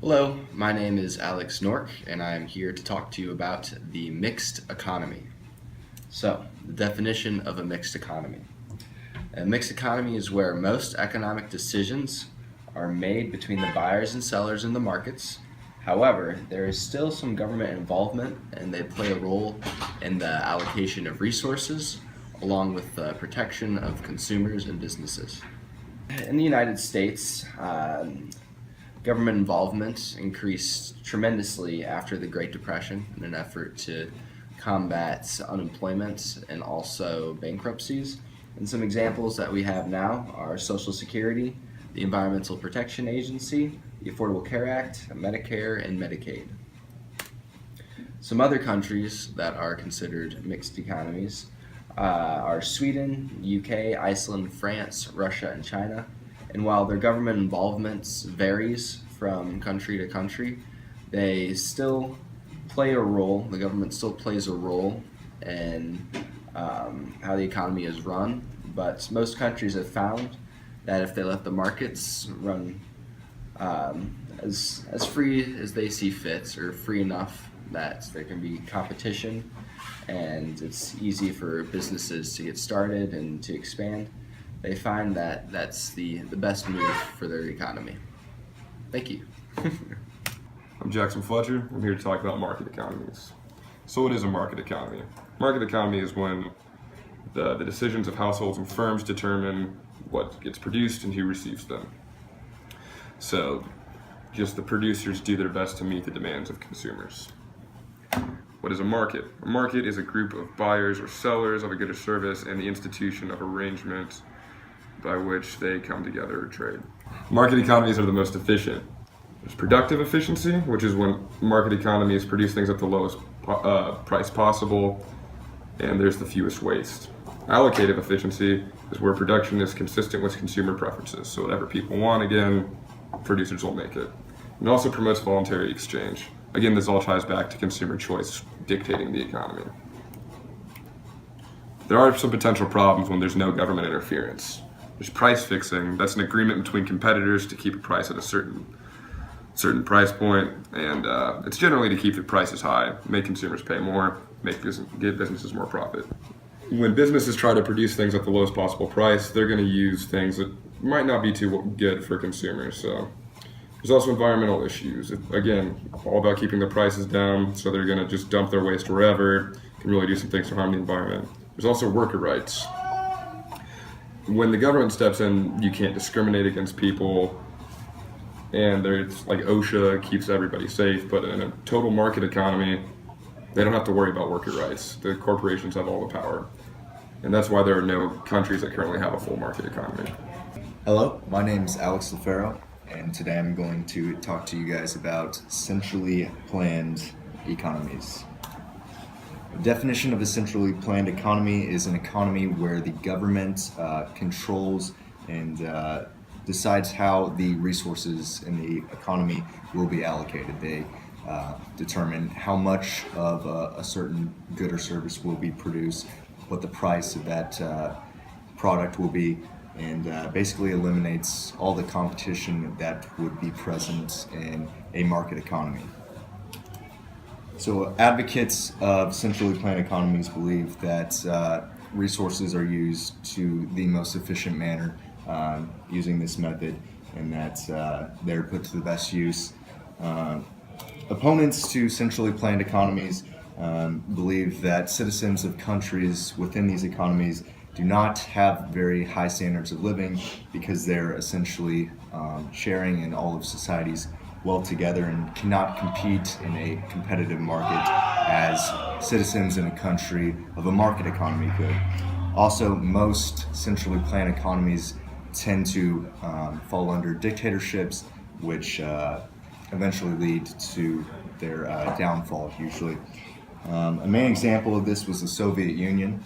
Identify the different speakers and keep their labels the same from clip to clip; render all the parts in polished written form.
Speaker 1: Hello, my name is Alex Noark, and I'm here to talk to you about the mixed economy. So, the definition of a mixed economy. A mixed economy is where most economic decisions are made between the buyers and sellers in the markets. However, there is still some government involvement, and they play a role in the allocation of resources, along with the protection of consumers and businesses. In the United States, government involvement increased tremendously after the Great Depression in an effort to combat unemployment and also bankruptcies. And some examples that we have now are Social Security, the Environmental Protection Agency, the Affordable Care Act, Medicare, and Medicaid. Some other countries that are considered mixed economies are Sweden, UK, Iceland, France, Russia, and China. And while their government involvement varies from country to country, they still play a role, the government still plays a role in how the economy is run. But most countries have found that if they let the markets run as free as they see fit, or free enough that there can be competition and it's easy for businesses to get started and to expand, they find that that's the best move for their economy. Thank you.
Speaker 2: I'm Jackson Fletcher. I'm here to talk about market economies. So what is a market economy? Market economy is when the decisions of households and firms determine what gets produced and who receives them. So just the producers do their best to meet the demands of consumers. What is a market? A market is a group of buyers or sellers of a good or service and the institution of arrangement by which they come together or trade. Market economies are the most efficient. There's productive efficiency, which is when market economies produce things at the lowest price possible, and there's the fewest waste. Allocative efficiency is where production is consistent with consumer preferences, so whatever people want, again, producers will make it. It also promotes voluntary exchange. Again, this all ties back to consumer choice dictating the economy. There are some potential problems when there's no government interference. There's price fixing. That's an agreement between competitors to keep a price at a certain price point, and it's generally to keep the prices high, make consumers pay more, give businesses more profit. When businesses try to produce things at the lowest possible price, they're going to use things that might not be too good for consumers. So there's also environmental issues. Again, all about keeping the prices down, so they're going to just dump their waste wherever, can really do some things to harm the environment. There's also worker rights. When the government steps in, you can't discriminate against people, and it's like OSHA keeps everybody safe, but in a total market economy, they don't have to worry about worker rights. The corporations have all the power, and that's why there are no countries that currently have a full market economy.
Speaker 3: Hello, my name is Alex Lofaro, and today I'm going to talk to you guys about centrally planned economies. The definition of a centrally planned economy is an economy where the government controls and decides how the resources in the economy will be allocated. They determine how much of a certain good or service will be produced, what the price of that product will be, and basically eliminates all the competition that would be present in a market economy. So advocates of centrally planned economies believe that resources are used to the most efficient manner using this method, and that they're put to the best use. Opponents to centrally planned economies believe that citizens of countries within these economies do not have very high standards of living because they're essentially sharing in all of society's well together and cannot compete in a competitive market as citizens in a country of a market economy could. Also, most centrally planned economies tend to fall under dictatorships, which eventually lead to their downfall usually. A main example of this was the Soviet Union,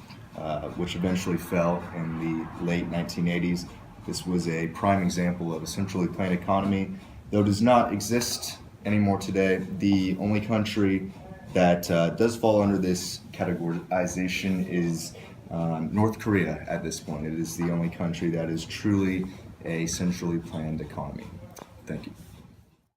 Speaker 3: which eventually fell in the late 1980s. This was a prime example of a centrally planned economy, though it does not exist anymore today. The only country that does fall under this categorization is North Korea at this point. It is the only country that is truly a centrally planned economy. Thank you.